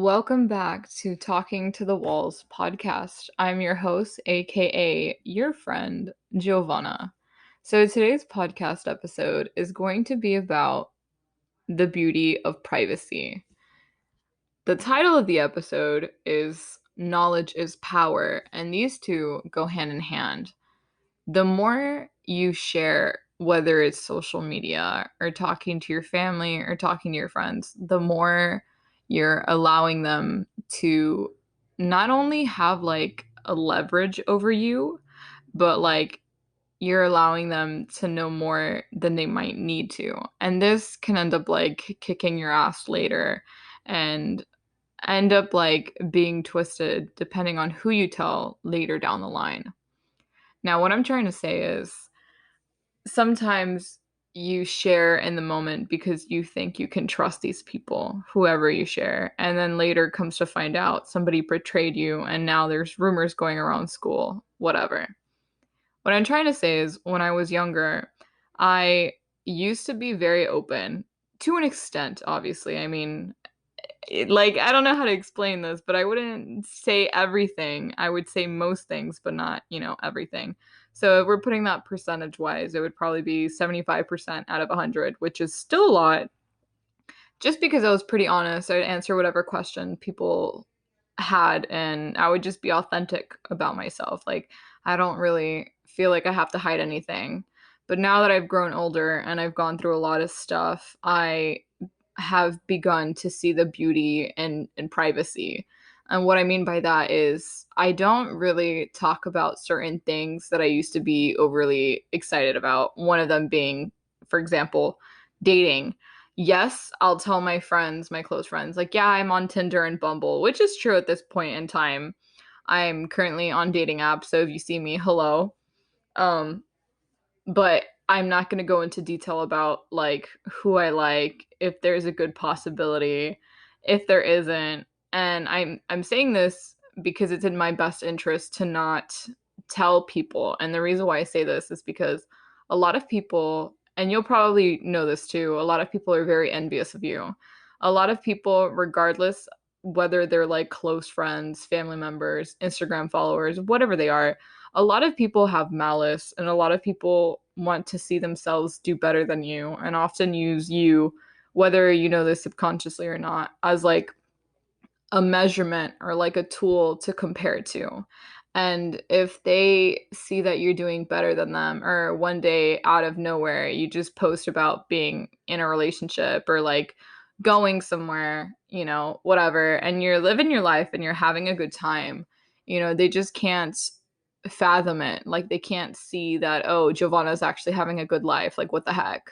Welcome back to Talking to the Walls podcast. I'm your host, aka your friend, Giovanna. So today's podcast episode is going to be about the beauty of privacy. The title of the episode is Knowledge is Power, and these two go hand in hand. The more you share, whether it's social media or talking to your family or talking to your friends, the more you're allowing them to not only have like a leverage over you, but like you're allowing them to know more than they might need to. And this can end up like kicking your ass later and end up like being twisted depending on who you tell later down the line. Now, what I'm trying to say is sometimes you share in the moment because you think you can trust these people, whoever you share, and then later comes to find out somebody betrayed you and now there's rumors going around school, whatever. What I'm trying to say is when I was younger, I used to be very open to an extent, obviously. I mean, I don't know how to explain this, but I wouldn't say everything. I would say most things, but not, everything. So if we're putting that percentage wise, it would probably be 75% out of 100, which is still a lot. Just because I was pretty honest, I'd answer whatever question people had, and I would just be authentic about myself. Like, I don't really feel like I have to hide anything. But now that I've grown older and I've gone through a lot of stuff, I have begun to see the beauty in privacy. And what I mean by that is I don't really talk about certain things that I used to be overly excited about. One of them being, for example, dating. Yes, I'll tell my friends, my close friends, like, yeah, I'm on Tinder and Bumble, which is true at this point in time. I'm currently on dating apps, so if you see me, hello. Um, but I'm not going to go into detail about like who I like, if there's a good possibility, if there isn't. And I'm saying this because it's in my best interest to not tell people. And the reason why I say this is because a lot of people, and you'll probably know this too, a lot of people are very envious of you. A lot of people, regardless whether they're like close friends, family members, Instagram followers, whatever they are, a lot of people have malice and a lot of people want to see themselves do better than you and often use you, whether you know this subconsciously or not, as like a measurement or like a tool to compare to. And if they see that you're doing better than them, or one day out of nowhere, you just post about being in a relationship or like going somewhere, whatever, and you're living your life and you're having a good time, they just can't fathom it. Like they can't see that, oh, Giovanna's actually having a good life. Like, what the heck?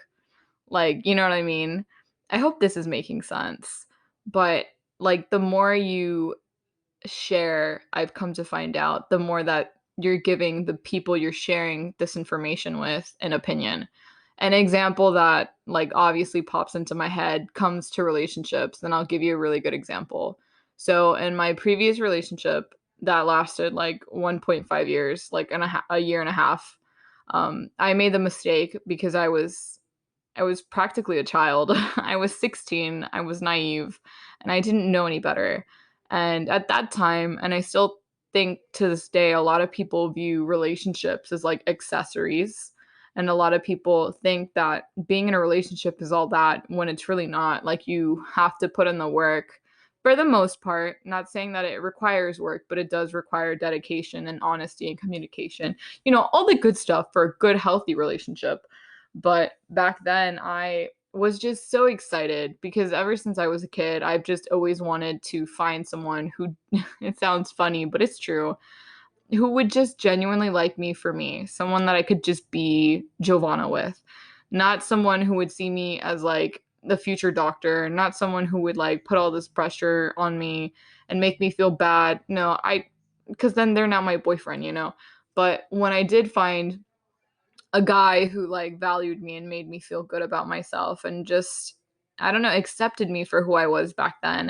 Like, you know what I mean? I hope this is making sense. But like the more you share, I've come to find out, the more that you're giving the people you're sharing this information with an opinion. An example that like obviously pops into my head comes to relationships, and I'll give you a really good example. So in my previous relationship that lasted like 1.5 years, like a year and a half, I made the mistake because I was practically a child. I was 16, I was naive, and I didn't know any better. And at that time, and I still think to this day, a lot of people view relationships as like accessories. And a lot of people think that being in a relationship is all that when it's really not. Like you have to put in the work for the most part. Not saying that it requires work, but it does require dedication and honesty and communication. All the good stuff for a good, healthy relationship. But back then, I was just so excited because ever since I was a kid, I've just always wanted to find someone who, it sounds funny, but it's true, who would just genuinely like me for me. Someone that I could just be Giovanna with. Not someone who would see me as like the future doctor, not someone who would like put all this pressure on me and make me feel bad. No, because then they're not my boyfriend. But when I did find a guy who like valued me and made me feel good about myself and just I don't know, accepted me for who I was back then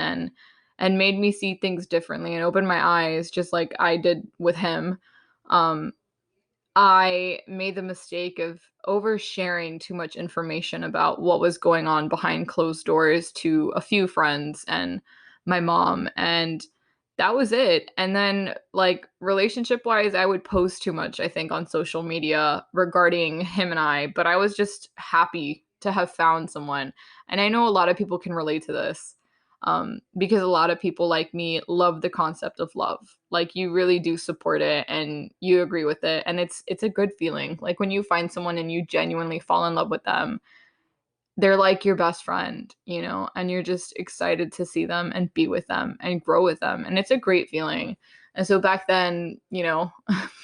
and made me see things differently and opened my eyes just like I did with him. um I made the mistake of oversharing too much information about what was going on behind closed doors to a few friends and my mom, and that was it. And then like relationship wise, I would post too much, I think, on social media regarding him and I, but I was just happy to have found someone. And I know a lot of people can relate to this. Because a lot of people like me love the concept of love. Like you really do support it and you agree with it. And it's a good feeling. Like when you find someone and you genuinely fall in love with them, they're like your best friend, you know, and you're just excited to see them and be with them and grow with them. And it's a great feeling. And so back then, you know,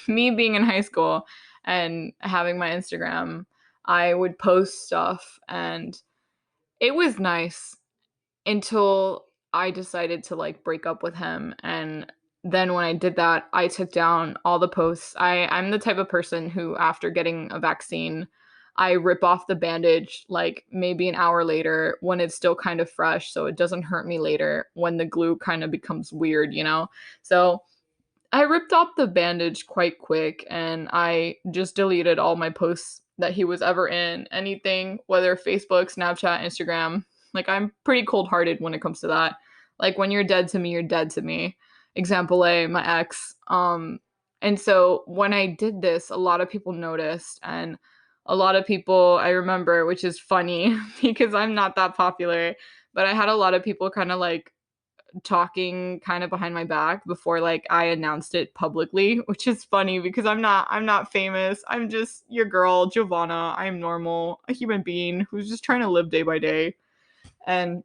me being in high school and having my Instagram, I would post stuff and it was nice until I decided to like break up with him. And then when I did that, I took down all the posts. I'm the type of person who, after getting a vaccine, I rip off the bandage like maybe an hour later when it's still kind of fresh so it doesn't hurt me later when the glue kind of becomes weird, you know? So I ripped off the bandage quite quick and I just deleted all my posts that he was ever in. Anything, whether Facebook, Snapchat, Instagram. Like I'm pretty cold-hearted when it comes to that. Like when you're dead to me, you're dead to me. Example A, my ex. And so when I did this, a lot of people noticed and a lot of people I remember, which is funny because I'm not that popular, but I had a lot of people kind of like talking kind of behind my back before like I announced it publicly, which is funny because I'm not famous. I'm just your girl, Giovanna. I'm normal, a human being who's just trying to live day by day. And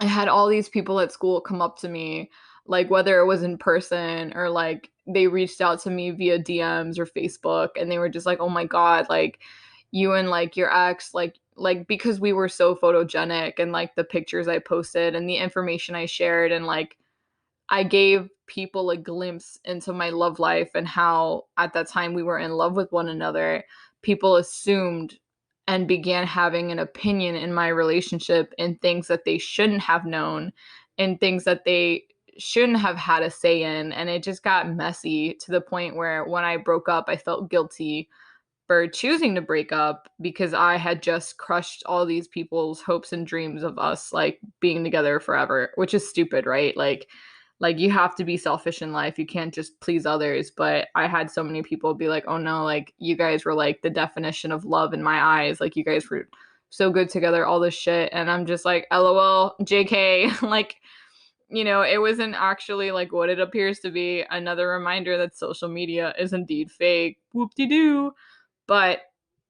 I had all these people at school come up to me, like whether it was in person or like they reached out to me via DMs or Facebook and they were just like, "Oh my God, like you and like your ex, like because we were so photogenic and like the pictures I posted and the information I shared and like I gave people a glimpse into my love life and how at that time we were in love with one another. People assumed and began having an opinion in my relationship in things that they shouldn't have known, in things that they shouldn't have had a say in. And it just got messy to the point where when I broke up, I felt guilty for choosing to break up because I had just crushed all these people's hopes and dreams of us like being together forever, which is stupid, right? Like you have to be selfish in life. You can't just please others. But I had so many people be like, "Oh no, like you guys were like the definition of love in my eyes. Like you guys were so good together, all this shit." And I'm just like, "LOL, JK." Like, you know, it wasn't actually like what it appears to be. Another reminder that social media is indeed fake. Whoop-de-doo. But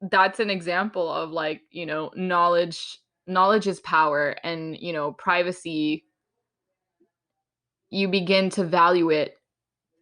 that's an example of like, you know, knowledge is power and, you know, privacy, you begin to value it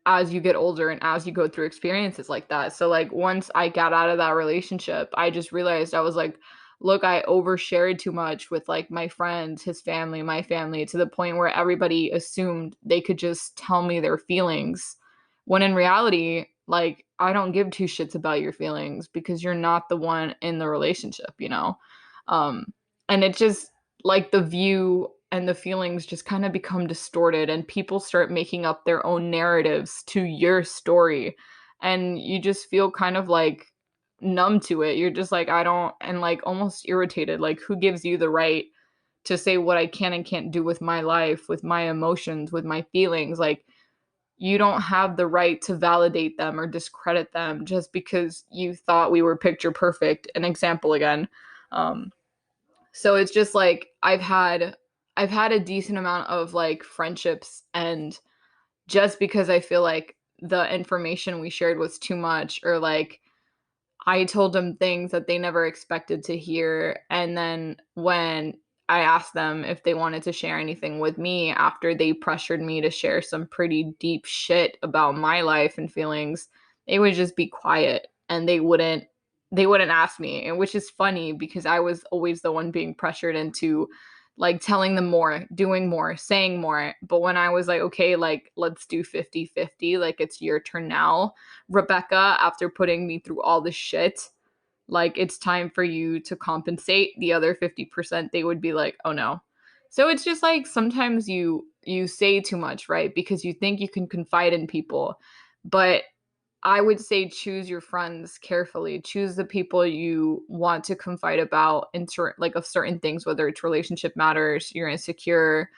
as you get older and as you go through experiences like that. So like once I got out of that relationship, I just realized I was like, look, I overshared too much with like my friends, his family, my family, to the point where everybody assumed they could just tell me their feelings. When in reality, like I don't give two shits about your feelings because you're not the one in the relationship, you know? Um, and it just like the view and the feelings just kind of become distorted and people start making up their own narratives to your story and you just feel kind of like numb to it. You're just like, I don't, and like almost irritated. Like, who gives you the right to say what I can and can't do with my life, with my emotions, with my feelings? Like, you don't have the right to validate them or discredit them just because you thought we were picture perfect. An example again. Um, so it's just like I've had a decent amount of like friendships and just because I feel like the information we shared was too much or like I told them things that they never expected to hear. And then when I asked them if they wanted to share anything with me after they pressured me to share some pretty deep shit about my life and feelings, they would just be quiet and they wouldn't ask me. And which is funny because I was always the one being pressured into like telling them more, doing more, saying more. But when I was like, okay, like let's do 50-50, like it's your turn now Rebecca, after putting me through all this shit, like it's time for you to compensate the other 50%, they would be like, "Oh no." So it's just like sometimes you say too much, right? Because you think you can confide in people. But I would say choose your friends carefully. Choose the people you want to confide about in like of certain things, whether it's relationship matters, you're insecure,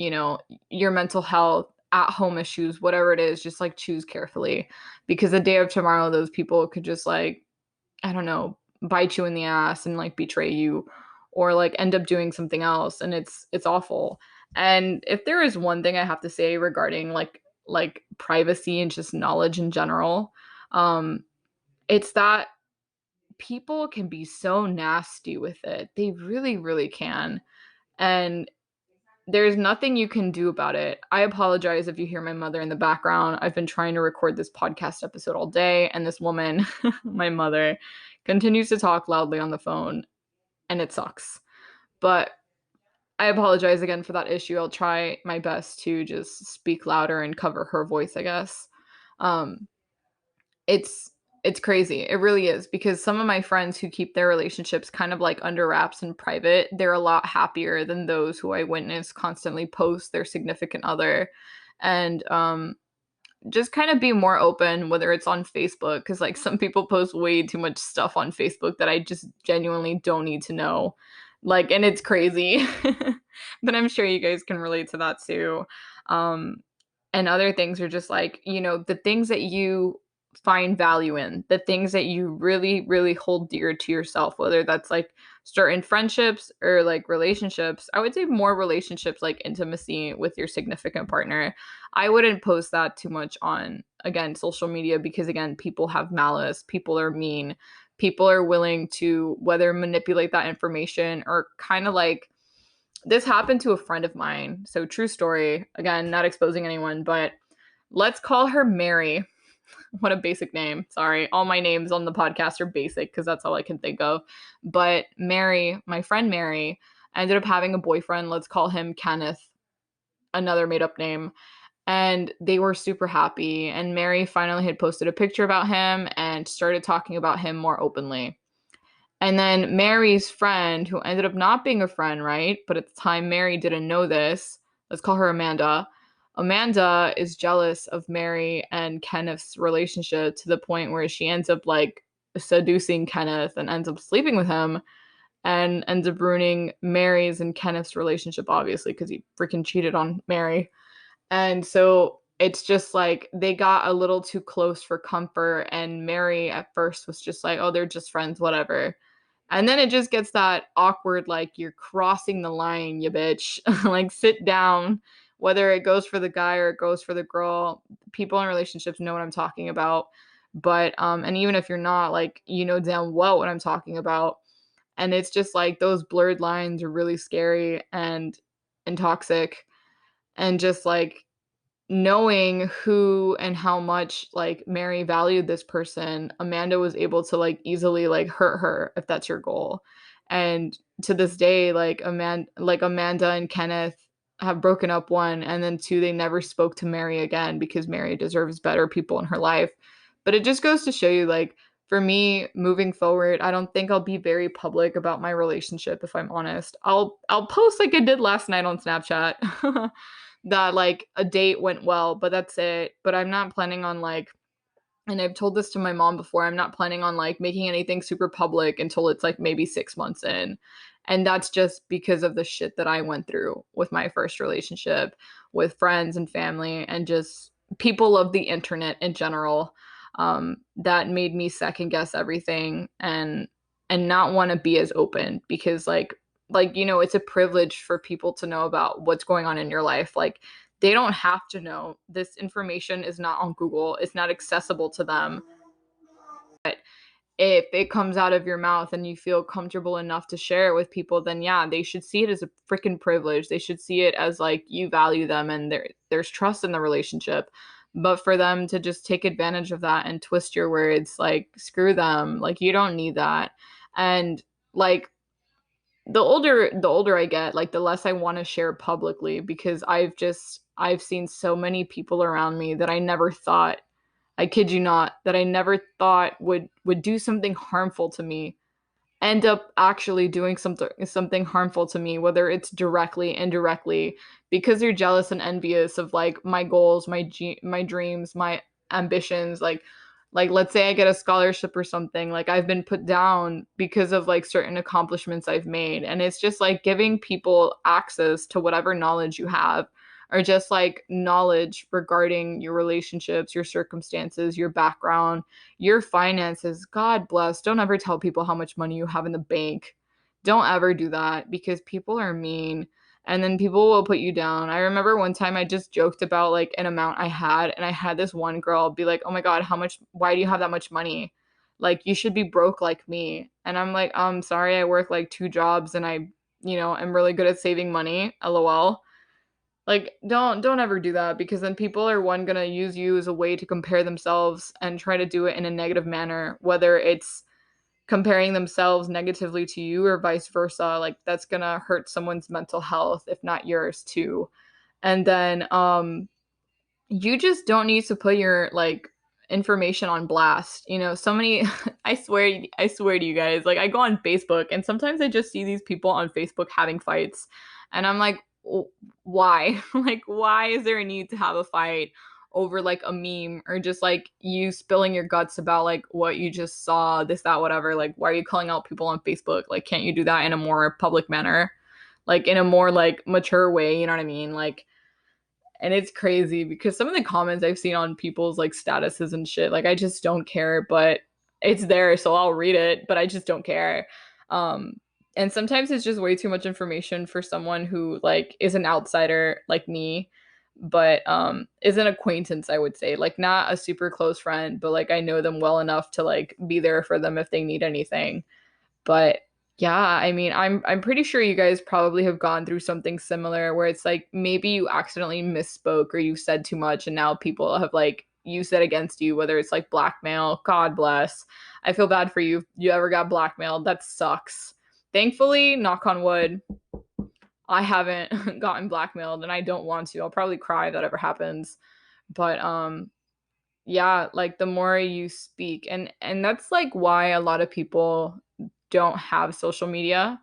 you know, your mental health, at home issues, whatever it is, just like choose carefully, because the day of tomorrow, those people could just like, I don't know, bite you in the ass and like betray you, or like end up doing something else, and it's awful. And if there is one thing I have to say regarding like privacy and just knowledge in general, it's that people can be so nasty with it. They really, really can. And there's nothing you can do about it. I apologize if you hear my mother in the background. I've been trying to record this podcast episode all day, and this woman, my mother, continues to talk loudly on the phone, and it sucks. But I apologize again for that issue. I'll try my best to just speak louder and cover her voice, I guess. Um, it's it's crazy. It really is, because some of my friends who keep their relationships kind of like under wraps and private, they're a lot happier than those who I witness constantly post their significant other. And just kind of be more open, whether it's on Facebook, because like some people post way too much stuff on Facebook that I just genuinely don't need to know. Like, and it's crazy. But I'm sure you guys can relate to that too. Um, and other things are just like, you know, the things that you find value in, the things that you really, really hold dear to yourself, whether that's like certain friendships or like relationships. I would say more relationships, like intimacy with your significant partner. I wouldn't post that too much on, again, social media, because again, people have malice, people are mean, people are willing to whether manipulate that information or kind of like, this happened to a friend of mine. So true story, again, not exposing anyone, but let's call her Mary. What a basic name. Sorry. All my names on the podcast are basic because that's all I can think of. But Mary, my friend Mary, ended up having a boyfriend. Let's call him Kenneth, another made up name. And they were super happy. And Mary finally had posted a picture about him and started talking about him more openly. And then Mary's friend, who ended up not being a friend, right? But at the time, Mary didn't know this. Let's call her Amanda. Amanda is jealous of Mary and Kenneth's relationship to the point where she ends up like seducing Kenneth and ends up sleeping with him and ends up ruining Mary's and Kenneth's relationship, obviously, because he freaking cheated on Mary. And so it's just like they got a little too close for comfort. And Mary at first was just like, oh, they're just friends, whatever. And then it just gets that awkward, like, you're crossing the line, you bitch. Like, sit down. Whether it goes for the guy or it goes for the girl, people in relationships know what I'm talking about. But, and even if you're not, like, you know damn well what I'm talking about. And it's just like those blurred lines are really scary and toxic. And just like knowing who and how much like Mary valued this person, Amanda was able to like easily like hurt her if that's your goal. And to this day, Amanda and Kenneth have broken up, one, and then two, they never spoke to Mary again because Mary deserves better people in her life. But it just goes to show you, like, for me moving forward, I don't think I'll be very public about my relationship, if I'm honest. I'll post like I did last night on Snapchat. That like a date went well, but that's it. But I'm not planning on like, and I've told this to my mom before, I'm not planning on like making anything super public until it's like maybe 6 months in. And that's just because of the shit that I went through with my first relationship, with friends and family, and just people of the internet in general. That made me second guess everything and not want to be as open, because you know, it's a privilege for people to know about what's going on in your life. Like, they don't have to know. This information is not on Google. It's not accessible to them. But if it comes out of your mouth and you feel comfortable enough to share it with people, then yeah, they should see it as a freaking privilege. They should see it as like you value them and there's trust in the relationship. But for them to just take advantage of that and twist your words, like, screw them. Like, you don't need that. And like, the older I get, like, the less I want to share publicly, because I've seen so many people around me that I never thought, I kid you not, that I never thought would do something harmful to me, end up actually doing something harmful to me, whether it's directly, indirectly, because they're jealous and envious of like my goals, my dreams, my ambitions. Like, Like, let's say I get a scholarship or something, like I've been put down because of like certain accomplishments I've made. And it's just like giving people access to whatever knowledge you have, or just like knowledge regarding your relationships, your circumstances, your background, your finances. God bless. Don't ever tell people how much money you have in the bank. Don't ever do that, because people are mean, and then people will put you down. I remember one time I just joked about like an amount I had, and I had this one girl be like, "Oh my God, how much, why do you have that much money? Like, you should be broke like me." And I'm like, sorry, I work like two jobs and I'm really good at saving money. LOL. Like, don't ever do that, because then people are gonna use you as a way to compare themselves and try to do it in a negative manner, whether it's comparing themselves negatively to you or vice versa. Like, that's gonna hurt someone's mental health, if not yours too. And then you just don't need to put your like information on blast. So many I swear to you guys, like I go on Facebook and sometimes I just see these people on Facebook having fights, and I'm like, why? Like, why is there a need to have a fight over like a meme, or just like you spilling your guts about like what you just saw, this, that, whatever? Like, why are you calling out people on Facebook? Like, can't you do that in a more public manner? Like, in a more like mature way, you know what I mean? Like, and it's crazy because some of the comments I've seen on people's like statuses and shit, like I just don't care, but it's there, so I'll read it, but I just don't care. Um, and sometimes it's just way too much information for someone who like is an outsider like me, but is an acquaintance, I would say. Like, not a super close friend, but like I know them well enough to like be there for them if they need anything. But yeah, I mean, I'm pretty sure you guys probably have gone through something similar where it's like maybe you accidentally misspoke or you said too much and now people have like used it against you, whether it's like blackmail. God bless. I feel bad for you if you ever got blackmailed. That sucks. Thankfully, knock on wood, I haven't gotten blackmailed and I don't want to. I'll probably cry if that ever happens. But yeah, like the more you speak, and that's like why a lot of people don't have social media.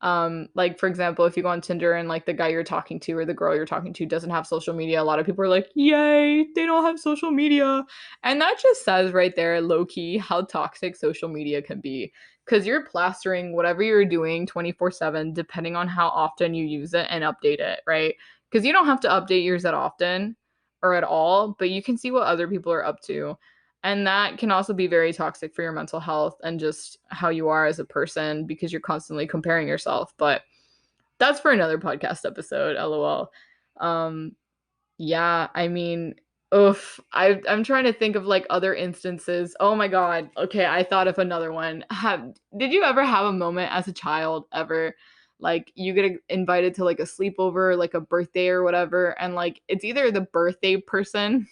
Like, for example, if you go on Tinder and like the guy you're talking to or the girl you're talking to doesn't have social media, a lot of people are like, yay, they don't have social media. And that just says right there, low key, how toxic social media can be, because you're plastering whatever you're doing 24/7, depending on how often you use it and update it, right? Because you don't have to update yours that often or at all, but you can see what other people are up to. And that can also be very toxic for your mental health and just how you are as a person, because you're constantly comparing yourself. But that's for another podcast episode, lol. Yeah, I mean, oof. I'm trying to think of like other instances. Oh my God. Okay, I thought of another one. Did you ever have a moment as a child ever? Like, you get invited to like a sleepover, like a birthday or whatever, and like it's either the birthday person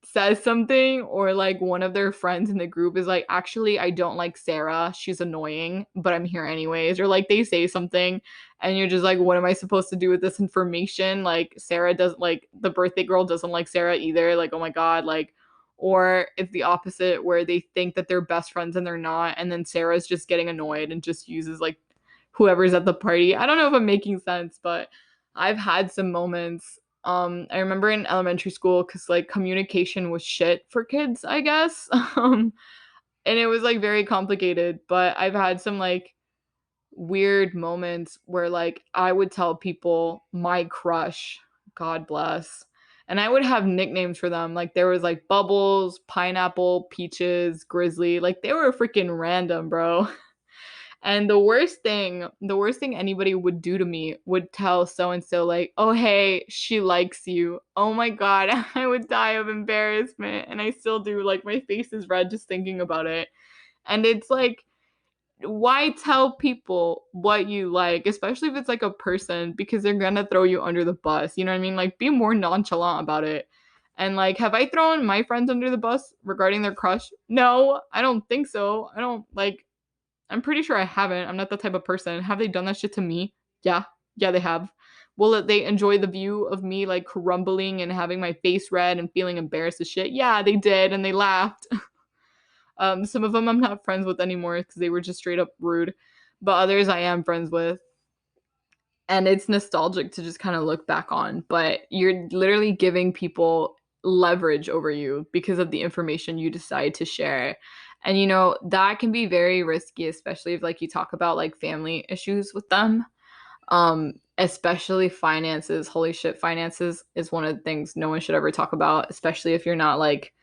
says something, or like one of their friends in the group is like, actually, I don't like Sarah, she's annoying, but I'm here anyways, or like they say something and you're just like, what am I supposed to do with this information? Like, Sarah doesn't like, the birthday girl doesn't like Sarah either, like, oh my God. Like, or it's the opposite, where they think that they're best friends and they're not, and then Sarah's just getting annoyed and just uses like whoever's at the party. I don't know if I'm making sense, but I've had some moments. I remember in elementary school, because like communication was shit for kids, I guess. And it was like very complicated, but I've had some like weird moments where like I would tell people my crush, God bless, and I would have nicknames for them. Like, there was like Bubbles, Pineapple, Peaches, Grizzly. Like, they were freaking random, bro. And the worst thing anybody would do to me would tell so and so, like, oh, hey, she likes you. Oh my God, I would die of embarrassment. And I still do. Like, my face is red just thinking about it. And it's like, why tell people what you like, especially if it's like a person, because they're gonna throw you under the bus. You know what I mean? Like, be more nonchalant about it. And like, have I thrown my friends under the bus regarding their crush? No, I don't think so. I don't like, I'm pretty sure I haven't. I'm not that type of person. Have they done that shit to me? Yeah. Yeah, they have. Will they enjoy the view of me like crumbling and having my face red and feeling embarrassed as shit? Yeah, they did, and they laughed. Some of them I'm not friends with anymore because they were just straight up rude, but others I am friends with. And it's nostalgic to just kind of look back on. But you're literally giving people leverage over you because of the information you decide to share. And you know, that can be very risky, especially if like you talk about like family issues with them. Especially finances. Holy shit, finances is one of the things no one should ever talk about, especially if you're not like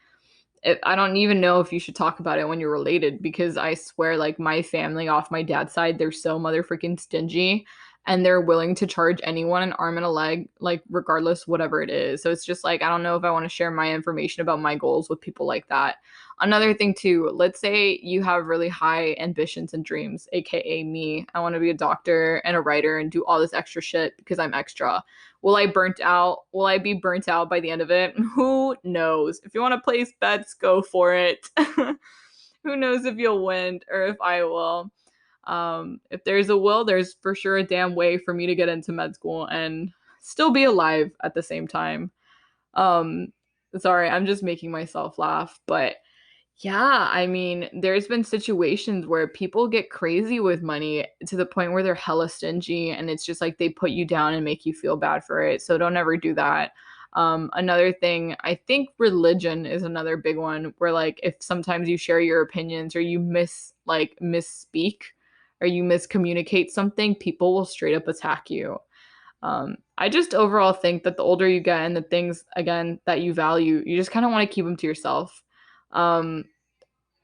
I don't even know if you should talk about it when you're related because I swear, like, my family off my dad's side, they're so motherfucking stingy and they're willing to charge anyone an arm and a leg, like, regardless, whatever it is. So it's just like, I don't know if I want to share my information about my goals with people like that. Another thing, too, let's say you have really high ambitions and dreams, aka me. I want to be a doctor and a writer and do all this extra shit because I'm extra. Will I burnt out? Will I be burnt out by the end of it? Who knows? If you want to place bets, go for it. Who knows if you'll win or if I will. If there's a will, there's for sure a damn way for me to get into med school and still be alive at the same time. Um, Sorry, I'm just making myself laugh, but yeah, I mean, there's been situations where people get crazy with money to the point where they're hella stingy and it's just like they put you down and make you feel bad for it. So don't ever do that. Another thing, I think religion is another big one where like if sometimes you share your opinions or you misspeak or you miscommunicate something, people will straight up attack you. I just overall think that the older you get and the things again that you value, you just kind of want to keep them to yourself. Um,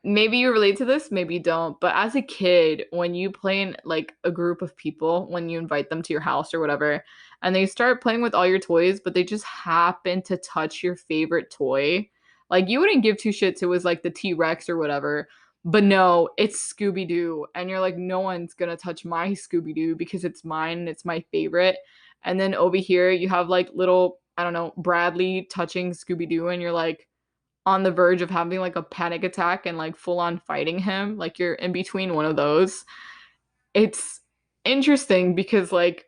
Maybe you relate to this, maybe you don't. But as a kid, when you play in like a group of people, when you invite them to your house or whatever, and they start playing with all your toys, but they just happen to touch your favorite toy, like you wouldn't give two shits. It was like the T-Rex or whatever. But no, it's Scooby-Doo. And you're like, no one's gonna touch my Scooby-Doo because it's mine and it's my favorite. And then over here, you have like little, I don't know, Bradley touching Scooby-Doo, and you're like, on the verge of having like a panic attack and like full on fighting him, like you're in between one of those. It's interesting because like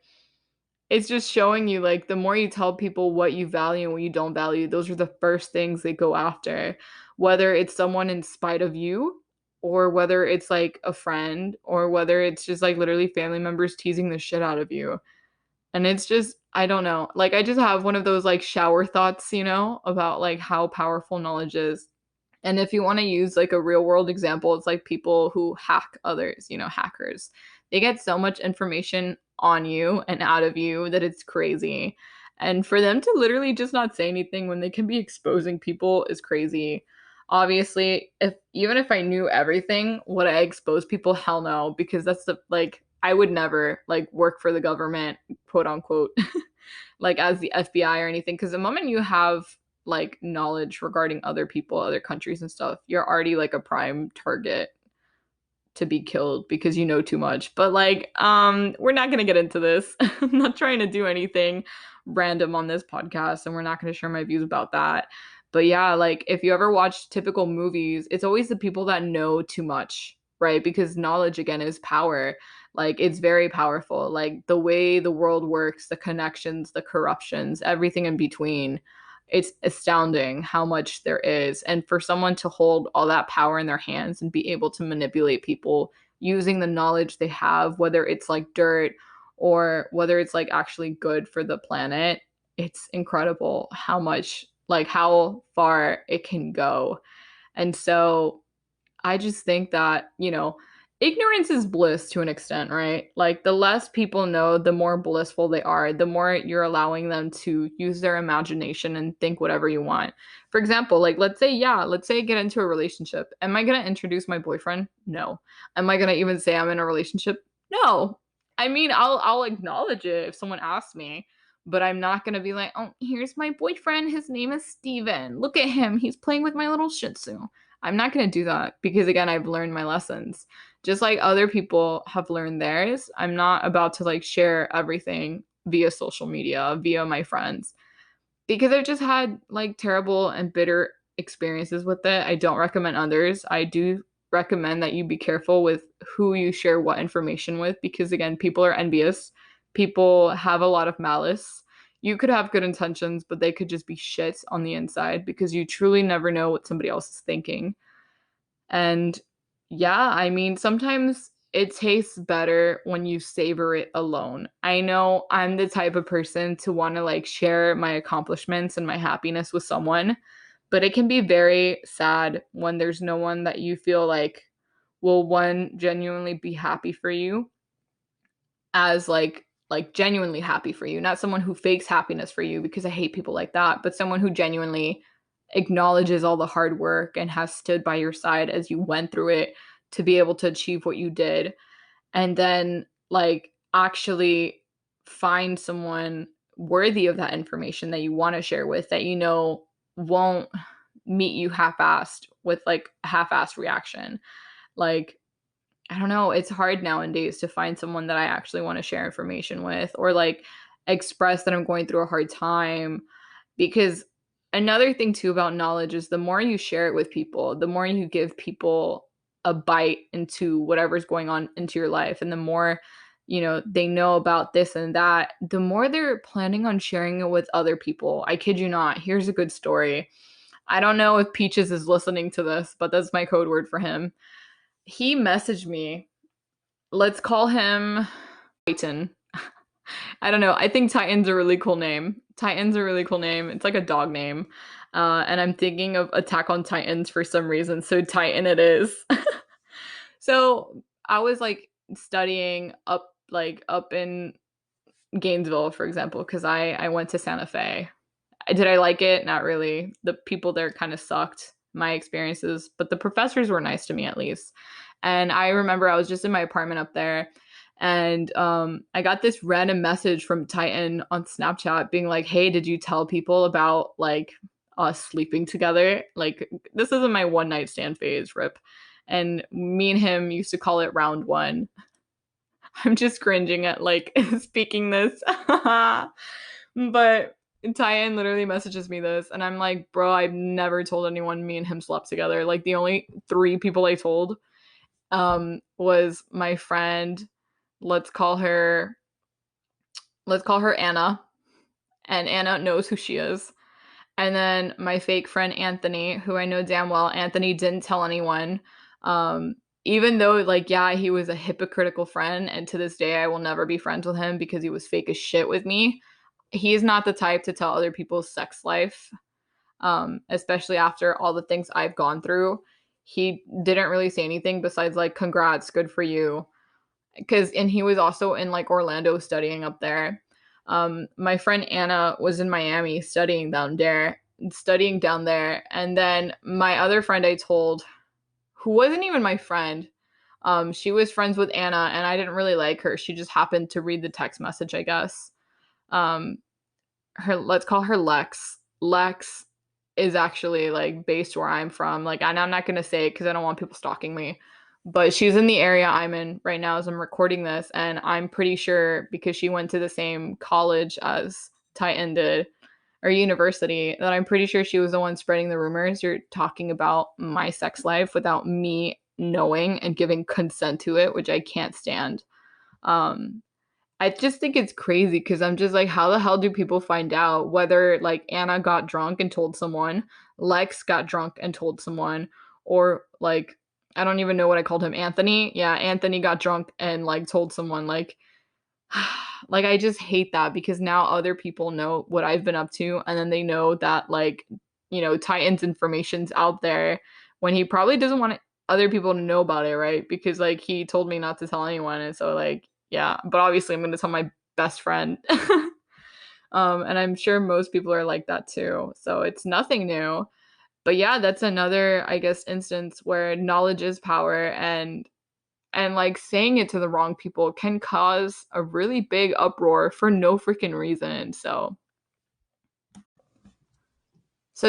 it's just showing you like the more you tell people what you value and what you don't value, those are the first things they go after. Whether it's someone in spite of you or whether it's like a friend or whether it's just like literally family members teasing the shit out of you. And it's just, I don't know. Like, I just have one of those like shower thoughts, you know, about like how powerful knowledge is. And if you want to use like a real world example, it's like people who hack others, you know, hackers. They get so much information on you and out of you that it's crazy. And for them to literally just not say anything when they can be exposing people is crazy. Obviously, if even if I knew everything, would I expose people? Hell no, because that's the like I would never like work for the government, quote unquote, like as the FBI or anything. Because the moment you have like knowledge regarding other people, other countries and stuff, you're already like a prime target to be killed because you know too much. But like, we're not gonna get into this. I'm not trying to do anything random on this podcast, and we're not gonna share my views about that. But yeah, like if you ever watch typical movies, it's always the people that know too much, right? Because knowledge again is power. Like it's very powerful. Like the way the world works, the connections, the corruptions, everything in between, it's astounding how much there is. And for someone to hold all that power in their hands and be able to manipulate people using the knowledge they have, whether it's like dirt or whether it's like actually good for the planet, it's incredible how much, like how far it can go. And so I just think that, you know, ignorance is bliss to an extent, right? Like the less people know, the more blissful they are, the more you're allowing them to use their imagination and think whatever you want. For example, like let's say I get into a relationship. Am I going to introduce my boyfriend? No. Am I going to even say I'm in a relationship? No. I mean, I'll acknowledge it if someone asks me, but I'm not going to be like, "Oh, here's my boyfriend. His name is Steven. Look at him. He's playing with my little Shih Tzu." I'm not going to do that because, again, I've learned my lessons. Just like other people have learned theirs, I'm not about to like share everything via social media, via my friends, because I've just had like terrible and bitter experiences with it. I don't recommend others. I do recommend that you be careful with who you share what information with because, again, people are envious. People have a lot of malice. You could have good intentions, but they could just be shit on the inside because you truly never know what somebody else is thinking. And yeah, I mean, sometimes it tastes better when you savor it alone. I know I'm the type of person to want to like share my accomplishments and my happiness with someone, but it can be very sad when there's no one that you feel like will one genuinely be happy for you, as like genuinely happy for you, not someone who fakes happiness for you, because I hate people like that, but someone who genuinely acknowledges all the hard work and has stood by your side as you went through it to be able to achieve what you did, and then like actually find someone worthy of that information that you want to share with, that you know won't meet you half-assed with like a half-assed reaction. Like, I don't know, it's hard nowadays to find someone that I actually want to share information with, or like express that I'm going through a hard time. Because another thing too about knowledge is the more you share it with people, the more you give people a bite into whatever's going on into your life, and the more they know about this and that, the more they're planning on sharing it with other people. I kid you not. Here's a good story. I don't know if Peaches is listening to this, but that's my code word for him. He messaged me. Let's call him Titan. I don't know. I think Titan's a really cool name. Titan's a really cool name. It's like a dog name. And I'm thinking of Attack on Titans for some reason. So Titan it is. So I was like studying up in Gainesville, for example, because I went to Santa Fe. Did I like it? Not really. The people there kind of sucked, my experiences, but the professors were nice to me at least. And I remember I was just in my apartment up there, and I got this random message from Titan on Snapchat being like, "Hey, did you tell people about like us sleeping together?" Like, this isn't my one night stand phase, rip. And me and him used to call it round one. I'm just cringing at like speaking this. But Titan literally messages me this, and I'm like, bro, I've never told anyone me and him slept together. Like, the only 3 people I told was my friend, let's call her Anna, and Anna knows who she is. And then my fake friend Anthony, who I know damn well Anthony didn't tell anyone. Even though, like, yeah, he was a hypocritical friend, and to this day I will never be friends with him because he was fake as shit with me. He's not the type to tell other people's sex life, especially after all the things I've gone through. He didn't really say anything besides like, congrats, good for you. And he was also in like Orlando studying up there. My friend Anna was in Miami studying down there. And then my other friend I told, who wasn't even my friend, she was friends with Anna, and I didn't really like her. She just happened to read the text message, I guess. Let's call her Lex. Lex is actually like based where I'm from. Like, and I'm not gonna say it because I don't want people stalking me. But she's in the area I'm in right now as I'm recording this, and I'm pretty sure because she went to the same college as Titan did, or university, that I'm pretty sure she was the one spreading the rumors. You're talking about my sex life without me knowing and giving consent to it, which I can't stand. I just think it's crazy because I'm just like, how the hell do people find out? Whether like Anna got drunk and told someone, Lex got drunk and told someone, or like, I don't even know what I called him. Anthony? Yeah, Anthony got drunk and like told someone. Like, like, I just hate that because now other people know what I've been up to, and then they know that like, Titan's information's out there when he probably doesn't want other people to know about it, right? Because like, he told me not to tell anyone, and so like, yeah, but obviously I'm going to tell my best friend. And I'm sure most people are like that too. So it's nothing new. But yeah, that's another, I guess, instance where knowledge is power, and like saying it to the wrong people can cause a really big uproar for no freaking reason. So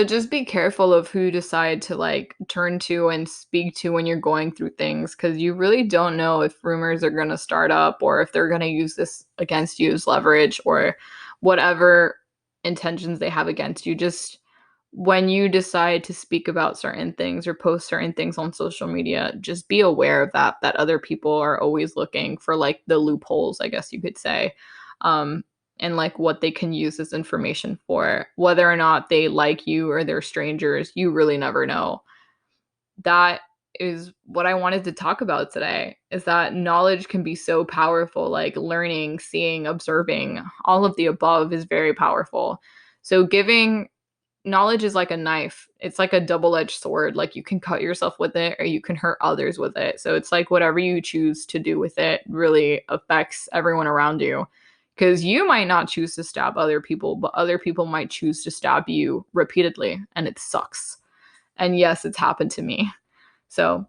just be careful of who you decide to like turn to and speak to when you're going through things, because you really don't know if rumors are going to start up or if they're going to use this against you as leverage or whatever intentions they have against you. Just when you decide to speak about certain things or post certain things on social media, just be aware of that other people are always looking for like the loopholes, I guess you could say. And like what they can use this information for. Whether or not they like you or they're strangers, you really never know. That is what I wanted to talk about today, is that knowledge can be so powerful. Like learning, seeing, observing, all of the above is very powerful. So giving knowledge is like a knife. It's like a double-edged sword. Like you can cut yourself with it or you can hurt others with it. So it's like whatever you choose to do with it really affects everyone around you. Because you might not choose to stab other people, but other people might choose to stab you repeatedly, and it sucks. And yes, it's happened to me. So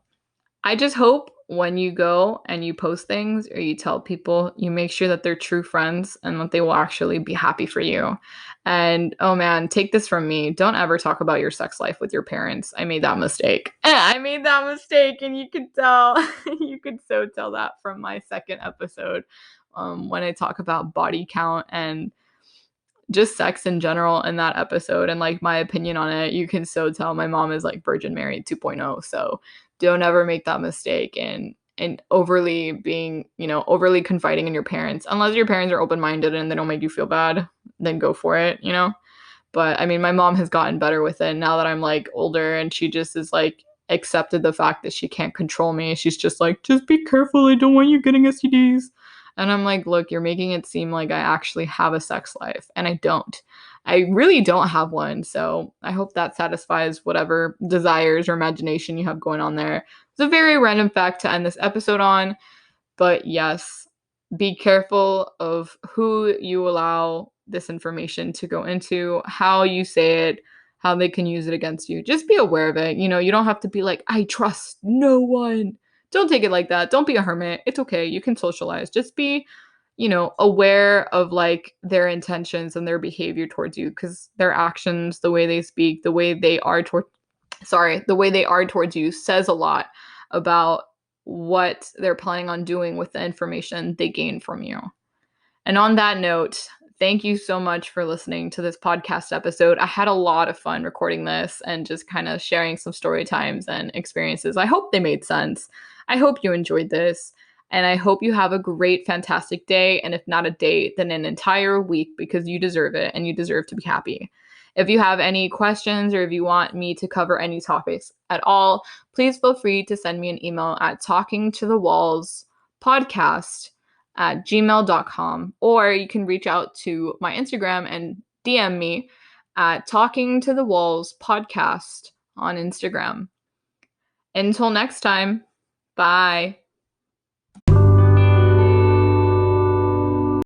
I just hope when you go and you post things or you tell people, you make sure that they're true friends and that they will actually be happy for you. And oh man, take this from me. Don't ever talk about your sex life with your parents. I made that mistake. I made that mistake, and you could tell. You could so tell that from my second episode when I talk about body count and just sex in general in that episode and like my opinion on it. You can so tell my mom is like Virgin Mary 2.0. So don't ever make that mistake and overly being, overly confiding in your parents. Unless your parents are open-minded and they don't make you feel bad, then go for it. But I mean, my mom has gotten better with it now that I'm like older, and she just is like accepted the fact that she can't control me. She's just like, just be careful. I don't want you getting STDs. And I'm like, look, you're making it seem like I actually have a sex life, and I don't. I really don't have one. So I hope that satisfies whatever desires or imagination you have going on there. It's a very random fact to end this episode on. But yes, be careful of who you allow this information to go into, how you say it, how they can use it against you. Just be aware of it. You don't have to be like, I trust no one. Don't take it like that. Don't be a hermit. It's okay. You can socialize. Just be, aware of like their intentions and their behavior towards you, because their actions, the way they speak, the way they are towards you says a lot about what they're planning on doing with the information they gain from you. And on that note, thank you so much for listening to this podcast episode. I had a lot of fun recording this and just kind of sharing some story times and experiences. I hope they made sense. I hope you enjoyed this. And I hope you have a great, fantastic day. And if not a day, then an entire week, because you deserve it and you deserve to be happy. If you have any questions or if you want me to cover any topics at all, please feel free to send me an email at talkingtothewallspodcast@gmail.com, or you can reach out to my Instagram and DM me at talkingtothewallspodcast on Instagram. Until next time, bye.